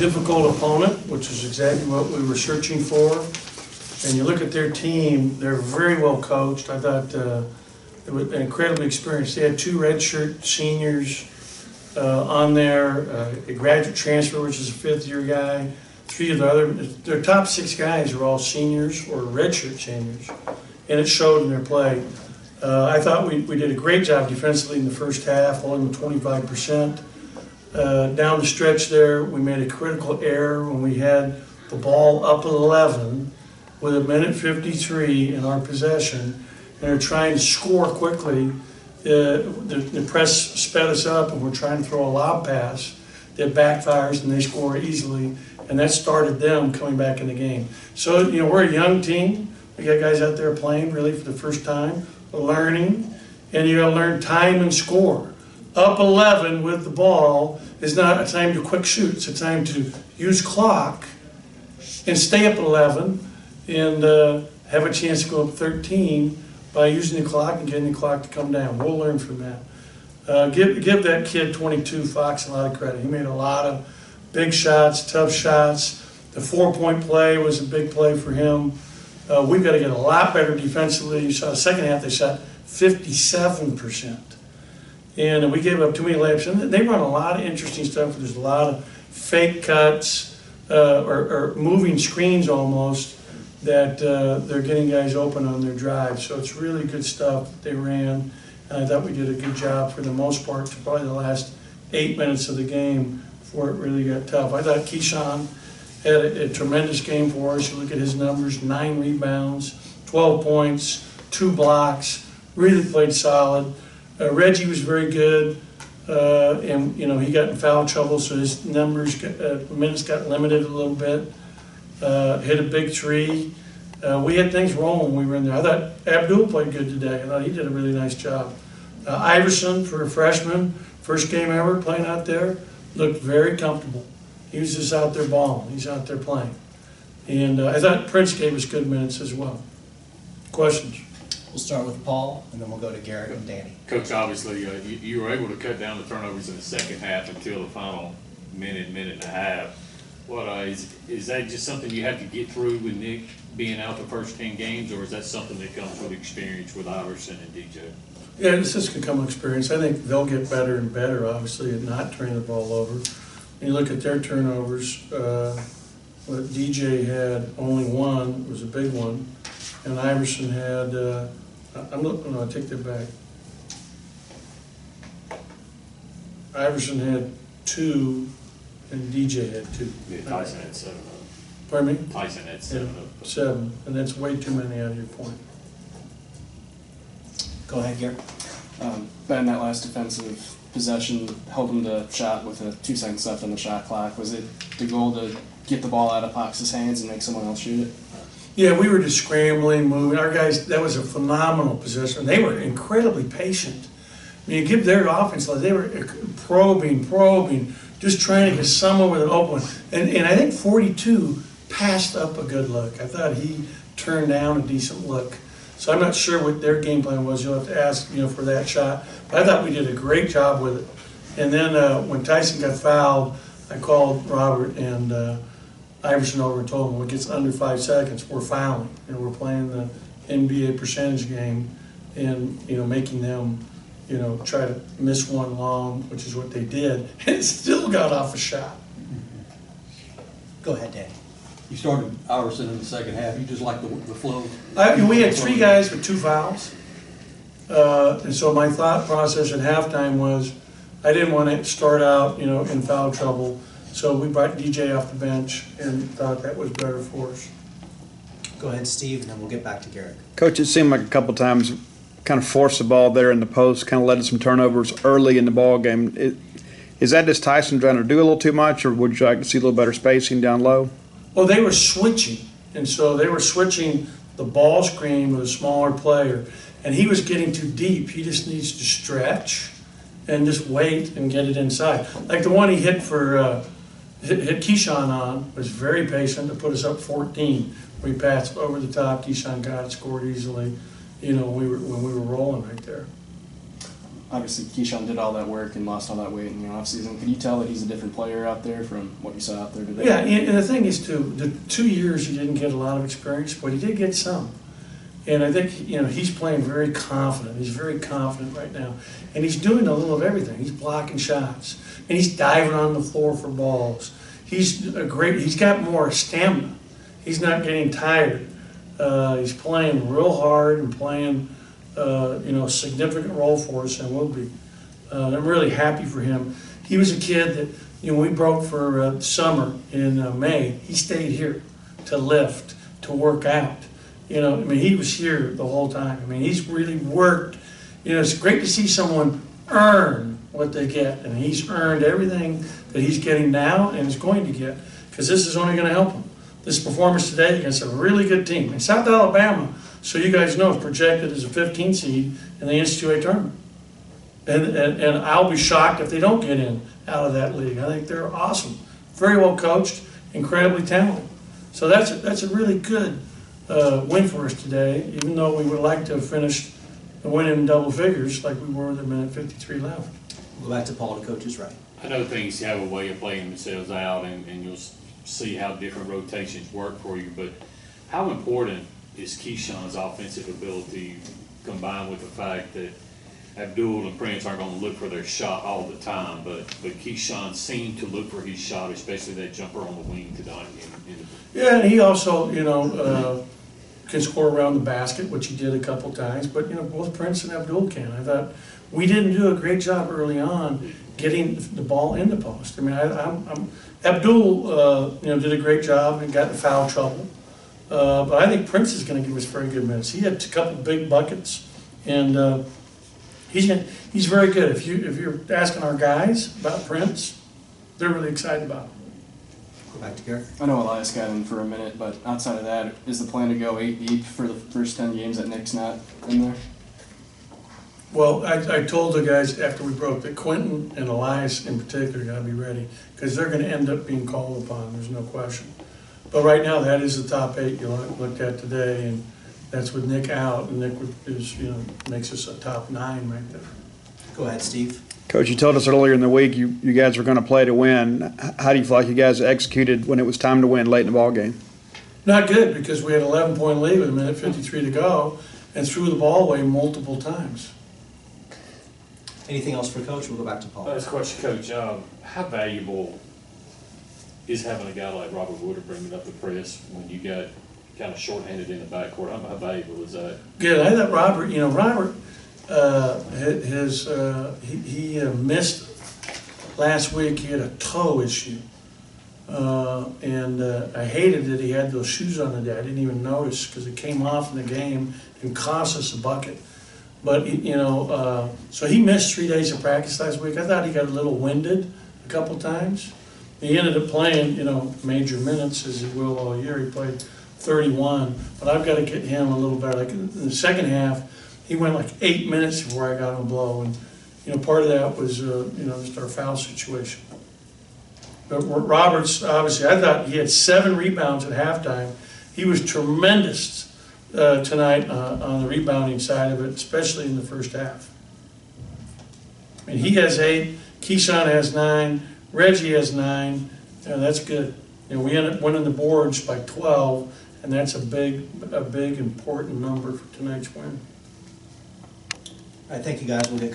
difficult opponent, which is exactly what we were searching for. And you look at their team, they're very well coached. I thought they were incredibly experienced. They had 2 redshirt seniors on there, a graduate transfer, which is a 5th-year guy. 3 of their top 6 guys are all seniors or redshirt seniors, and it showed in their play. I thought we did a great job defensively in the first half, holding 25%. Down the stretch there, we made a critical error when we had the ball up at 11 with 1:53 in our possession, and they're trying to score quickly. The press sped us up, and we're trying to throw a lob pass that backfires, and they score easily, and that started them coming back in the game. So, we're a young team. We got guys out there playing really for the first time, learning, and you got to learn time and score. Up 11 with the ball is not a time to quick shoot. It's a time to use clock and stay up at 11 and have a chance to go up 13 by using the clock and getting the clock to come down. We'll learn from that. Give that kid 22, Fox, a lot of credit. He made a lot of big shots, tough shots. The 4-point play was a big play for him. We've got to get a lot better defensively. You saw the second half, they shot 57%. And we gave up too many layups. And they run a lot of interesting stuff. There's a lot of fake cuts or moving screens almost that they're getting guys open on their drive. So it's really good stuff that they ran. And I thought we did a good job for the most part to probably the last 8 minutes of the game before it really got tough. I thought Keyshawn had a tremendous game for us. You look at his numbers, 9 rebounds, 12 points, 2 blocks, really played solid. Reggie was very good, and he got in foul trouble, so his minutes got limited a little bit. Hit a big 3. We had things rolling when we were in there. I thought Abdul played good today. I thought he did a really nice job. Iverson, for a freshman, first game ever playing out there, looked very comfortable. He was just out there balling. He's out there playing. And I thought Prince gave us good minutes as well. Questions? We'll start with Paul, and then we'll go to Garrett and Danny. Coach, obviously, you were able to cut down the turnovers in the second half until the final minute and a half. Is that just something you have to get through with Nick being out the first 10 games, or is that something that comes with experience with Iverson and DJ? Yeah, this is going to come with experience. I think they'll get better and better, obviously, at not turning the ball over. When you look at their turnovers, what DJ had only 1 was a big one, and Iverson had. I take that back. Iverson had 2, and DJ had 2. Yeah, Tyson had 7. Pardon me? Tyson had 7. Yeah, 7, and that's way too many out of your point. Go ahead, Garrett. Ben, that last defensive possession held him to shot with 2 seconds left on the shot clock. Was it the goal to get the ball out of Fox's hands and make someone else shoot it? Yeah, we were just scrambling, moving. Our guys, that was a phenomenal possession. They were incredibly patient. I mean, you give their offense, they were probing, just trying to get someone with an open one. And I think 42 passed up a good look. I thought he turned down a decent look. So I'm not sure what their game plan was. You'll have to ask, for that shot. But I thought we did a great job with it. And then when Tyson got fouled, I called Robert and Iverson over and told him when it gets under 5 seconds, we're fouling. We're playing the NBA percentage game and, making them, try to miss one long, which is what they did, and it still got off a shot. Go ahead, Danny. You started Iverson in the second half. You just like the flow? We had 3 guys with 2 fouls. And so my thought process at halftime was I didn't want to start out, in foul trouble. So we brought DJ off the bench and thought that was better for us. Go ahead, Steve, and then we'll get back to Garrett. Coach, it seemed like a couple times kind of forced the ball there in the post, kind of led to some turnovers early in the ball game. Is that just Tyson trying to do a little too much, or would you like to see a little better spacing down low? Well, they were switching, and so they were switching the ball screen with a smaller player, and he was getting too deep. He just needs to stretch and just wait and get it inside. Like the one he hit for hit Keyshawn on was very patient to put us up 14. We passed over the top. Keyshawn got it, scored easily. When we were rolling right there. obviously Keyshawn did all that work and lost all that weight in the offseason. Can you tell that he's a different player out there from what you saw out there today? Yeah, and the thing is too, the 2 years he didn't get a lot of experience, but he did get some. And I think, he's playing very confident. He's very confident right now. And he's doing a little of everything. He's blocking shots. And he's diving on the floor for balls. He's got more stamina. He's not getting tired. He's playing real hard and playing, a significant role for us and will be. I'm really happy for him. He was a kid that, we broke for summer in May. He stayed here to lift, to work out. He was here the whole time. He's really worked. It's great to see someone earn what they get, and he's earned everything that he's getting now and is going to get, because this is only going to help him. This performance today against a really good team. And South Alabama, so you guys know, is projected as a 15 seed in the NCAA tournament. And I'll be shocked if they don't get in out of that league. I think they're awesome. Very well coached, incredibly talented. So that's a really good win for us today, even though we would like to have finished the win in double figures like we were with a minute 53 left. We'll go back to Paul to coach's right. I know things have a way of playing themselves out, and you'll see how different rotations work for you, but how important is Keyshawn's offensive ability combined with the fact that Abdul and Prince aren't going to look for their shot all the time, but Keyshawn seemed to look for his shot, especially that jumper on the wing tonight. Yeah, and he also, can score around the basket, which he did a couple times, but, both Prince and Abdul can. I thought we didn't do a great job early on getting the ball in the post. Abdul, did a great job and got in foul trouble. But I think Prince is going to give us very good minutes. He had a couple big buckets, and he's very good. If you're asking our guys about Prince, they're really excited about him. Go back to Garrett. I know Elias got in for a minute, but outside of that, is the plan to go 8 deep for the first 10 games that Nick's not in there? Well, I told the guys after we broke that Quentin and Elias in particular got to be ready, because they're going to end up being called upon, there's no question. But right now, that is the top 8 you looked at today, and that's with Nick out, and Nick is, makes us a top 9 right there. Go ahead, Steve. Coach, you told us earlier in the week you guys were going to play to win. How do you feel like you guys executed when it was time to win late in the ball game? Not good, because we had an 11-point lead with a minute 53 to go and threw the ball away multiple times. Anything else for Coach? We'll go back to Paul. Last question, Coach. How valuable is having a guy like Robert Woodard bringing up the press when you got kind of shorthanded in the backcourt? How valuable is that? Good. I thought Robert, Robert he missed last week. He had a toe issue. And I hated that he had those shoes on the day. I didn't even notice because it came off in the game and cost us a bucket. But, so he missed 3 days of practice last week. I thought he got a little winded a couple times. He ended up playing, major minutes as he will all year. He played 31. But I've got to get him a little better. Like in the second half, he went like 8 minutes before I got him a blow. And, part of that was, just our foul situation. But Roberts, obviously, I thought he had 7 rebounds at halftime. He was tremendous tonight on the rebounding side of it, especially in the first half. He has 8, Keyshawn has 9, Reggie has 9, and that's good. We ended up winning the boards by 12, and that's a big, important number for tonight's win. All right, thank you guys. We'll get